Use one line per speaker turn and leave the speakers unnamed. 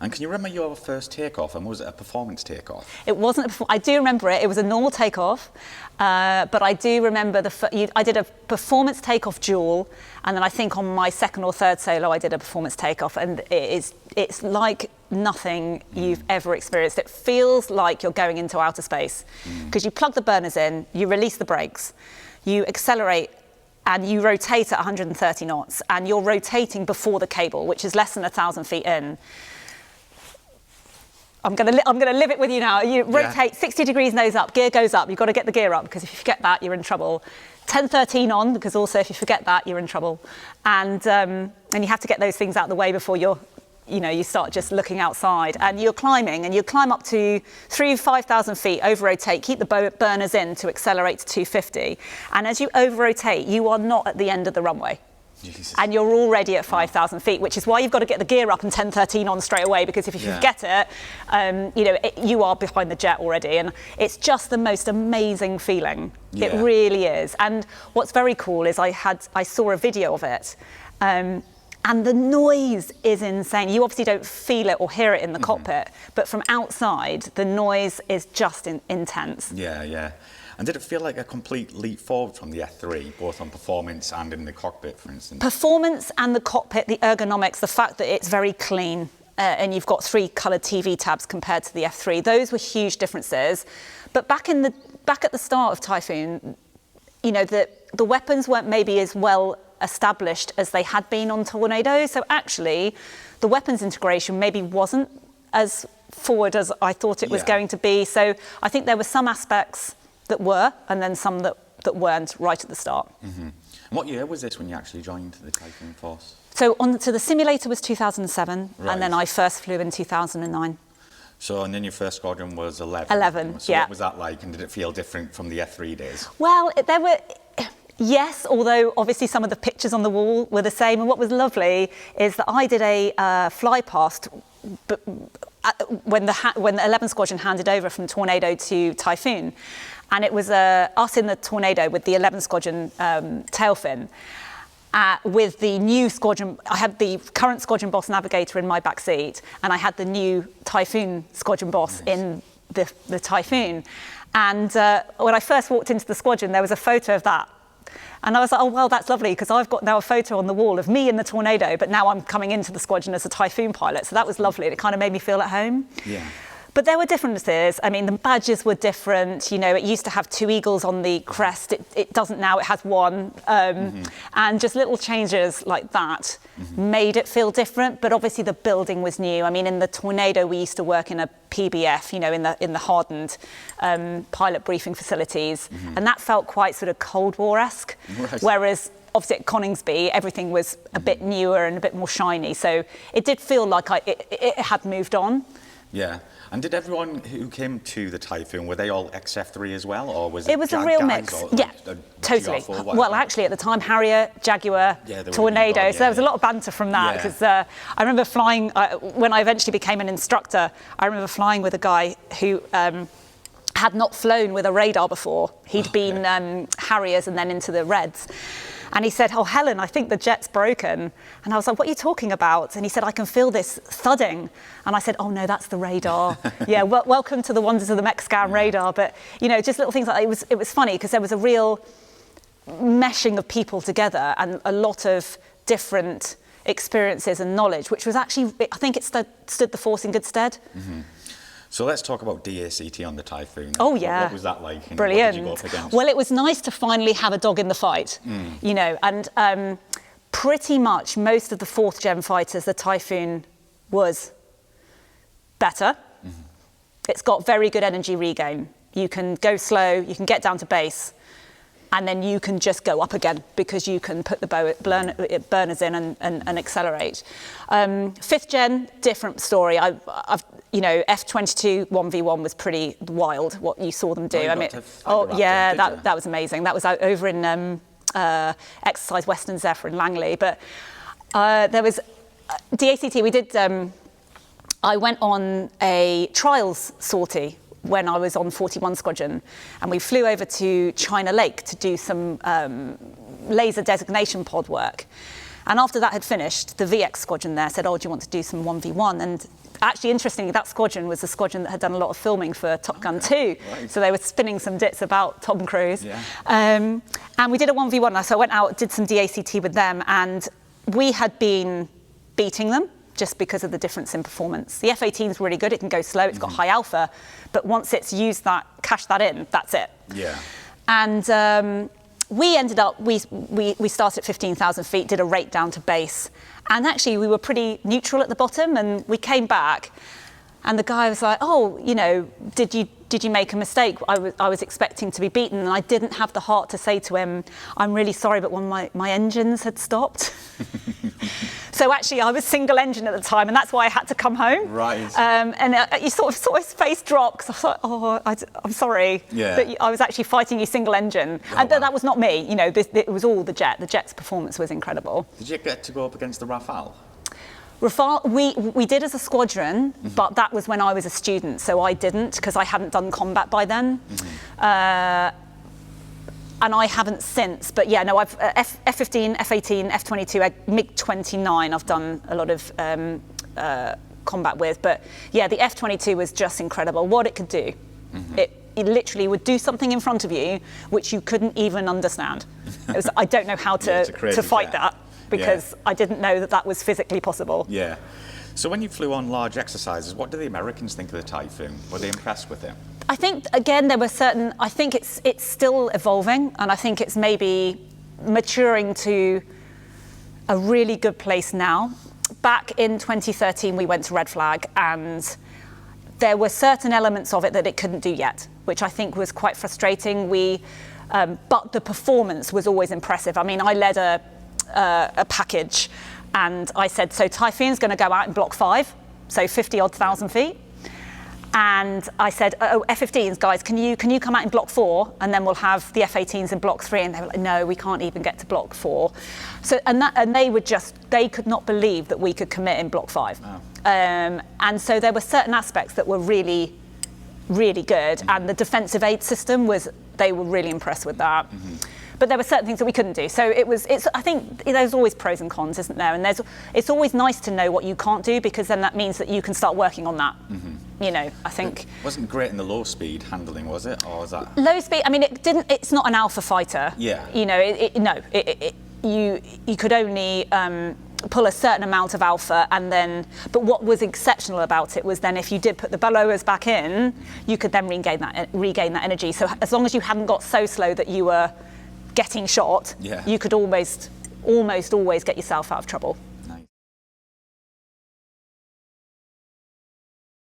And can you remember your first takeoff, and was it a performance takeoff?
It wasn't. I do remember it. It was a normal takeoff, but I do remember I did a performance takeoff dual, and then I think on my second or third solo I did a performance takeoff, and it's like nothing you've ever experienced. It feels like you're going into outer space because you plug the burners in, you release the brakes, you accelerate, and you rotate at 130 knots, and you're rotating before the cable, which is less than 1,000 feet in. I'm gonna live it with you now. You rotate 60 degrees nose up, gear goes up. You've got to get the gear up because if you forget that, you're in trouble. 10-13 on, because also if you forget that, you're in trouble. And you have to get those things out of the way before you start just looking outside. And you're climbing, and you climb up to 5,000 feet, over rotate, keep the burners in to accelerate to 250. And as you over rotate, you are not at the end of the runway. Jesus. And you're already at 5,000 feet, which is why you've got to get the gear up and 10-13 on straight away, because if you forget it, you are behind the jet already. And it's just the most amazing feeling. Yeah. It really is. And what's very cool is I saw a video of it, and the noise is insane. You obviously don't feel it or hear it in the cockpit, but from outside, the noise is just intense.
Yeah, yeah. And did it feel like a complete leap forward from the F3, both on performance and in the cockpit, for instance? Performance
and the cockpit, the ergonomics, the fact that it's very clean, and you've got 3 coloured TV tabs compared to the F3. Those were huge differences. But back at the start of Typhoon, the weapons weren't maybe as well established as they had been on Tornado. So actually, the weapons integration maybe wasn't as forward as I thought it was going to be. So I think there were some aspects that were, and then some that weren't right at the start.
And what year was this when you actually joined the Typhoon force?
So the simulator was 2007, and then I first flew in 2009.
So, and then your first squadron was 11?
11,
so what was that like, and did it feel different from the F3 days?
Well, there were... Yes, although obviously some of the pictures on the wall were the same. And what was lovely is that I did a fly past when the 11 Squadron handed over from Tornado to Typhoon. And it was us in the Tornado with the 11 Squadron tail fin. With the new squadron, I had the current squadron boss navigator in my back seat, and I had the new Typhoon squadron boss in the Typhoon. And when I first walked into the squadron, there was a photo of that. And I was like, oh, well, that's lovely, because I've got now a photo on the wall of me in the Tornado, but now I'm coming into the squadron as a Typhoon pilot. So that was lovely. It kind of made me feel at home. Yeah. But there were differences. I mean, the badges were different. It used to have 2 eagles on the crest. It doesn't now, it has 1. And just little changes like that made it feel different. But obviously the building was new. I mean, in the Tornado, we used to work in a PBF, in the hardened pilot briefing facilities. And that felt quite sort of Cold War-esque. Right. Whereas obviously at Coningsby, everything was a bit newer and a bit more shiny. So it did feel like it had moved on.
Yeah. And did everyone who came to the Typhoon, were they all XF3 as well, or was
it was a real mix? Totally. Well, actually, at the time, Harrier, Jaguar, Tornado. So there was a lot of banter from that, because I remember flying when I eventually became an instructor. I remember flying with a guy who had not flown with a radar before. He'd been Harriers and then into the Reds. And he said, oh, Helen, I think the jet's broken. And I was like, what are you talking about? And he said, I can feel this thudding. And I said, oh, no, that's the radar. Welcome to the wonders of the Mexican radar. But, just little things like that. It was funny because there was a real meshing of people together and a lot of different experiences and knowledge, which was actually, I think it stood the force in good stead.
So let's talk about DACT on the Typhoon.
Oh, yeah.
What was that like? And
brilliant.
What did you go up against?
Well, it was nice to finally have a dog in the fight, and pretty much most of the 4th gen fighters, the Typhoon was better. It's got very good energy regain. You can go slow, you can get down to base, and then you can just go up again because you can put the burners in and accelerate. 5th gen, different story. F-22 1v1 was pretty wild what you saw them do. That was amazing. That was over in Exercise Western Zephyr in Langley. But there was DACT. We did. I went on a trials sortie when I was on 41 Squadron, and we flew over to China Lake to do some laser designation pod work. And after that had finished, the VX Squadron there said, oh, do you want to do some 1v1? And actually, interestingly, that squadron was the squadron that had done a lot of filming for Top Gun 2.
Right.
So they were spinning some bits about Tom Cruise.
Yeah.
And we did a 1v1. So I went out, did some DACT with them, and we had been beating them just because of the difference in performance. The F-18 is really good. It can go slow. It's got high alpha. But once it's used that, cashed that in, that's it.
Yeah.
And we ended up, we started at 15,000 feet, did a rate down to base. And actually, we were pretty neutral at the bottom, and we came back, and the guy was like, oh, you know, did you make a mistake? I was expecting to be beaten, and I didn't have the heart to say to him, I'm really sorry, but one of my engines had stopped. So actually, I was single engine at the time, and that's why I had to come home.
Right.
And you sort of saw his face drop, because I was like, oh, I'm sorry.
Yeah.
But I was actually fighting you single engine.
Oh,
and
wow.
that was not me. You know, it was all the jet. The jet's performance was incredible.
Did you get to go up against the Rafale?
Rafale, we did as a squadron, but that was when I was a student, so I didn't, because I hadn't done combat by then. And I haven't since, but yeah, no, I've F-15, F-18, F-22, MiG-29 I've done a lot of combat with, but yeah, the F-22 was just incredible, what it could do. It literally would do something in front of you which you couldn't even understand. I don't know how to fight that, because I didn't know that was physically possible.
Yeah. So when you flew on large exercises, what do the Americans think of the Typhoon? Were they impressed with it?
I think, again, there were certain, I think it's still evolving, and I think it's maybe maturing to a really good place now. Back in 2013, we went to Red Flag, and there were certain elements of it that it couldn't do yet, which I think was quite frustrating. But the performance was always impressive. I mean, I led a package, and I said, so Typhoon's going to go out in block 5, so 50-odd thousand feet. And I said, oh, F-15s, guys, can you come out in block 4, and then we'll have the F-18s in block 3? And they were like, no, we can't even get to block 4. So, and they could not believe that we could commit in block 5. Wow. And so there were certain aspects that were really, really good. And the defensive aid system they were really impressed with that. But there were certain things that we couldn't do. So I think there's always pros and cons, isn't there? And it's always nice to know what you can't do, because then that means that you can start working on that. You know, I think.
It wasn't great in the low speed handling, was it? Or was that?
Low speed, I mean, it's not an alpha fighter.
Yeah.
You know, you could only pull a certain amount of alpha, but what was exceptional about it was then if you did put the blowers back in, you could then regain that energy. So as long as you hadn't got so slow that you were getting shot, you could almost always get yourself out of trouble.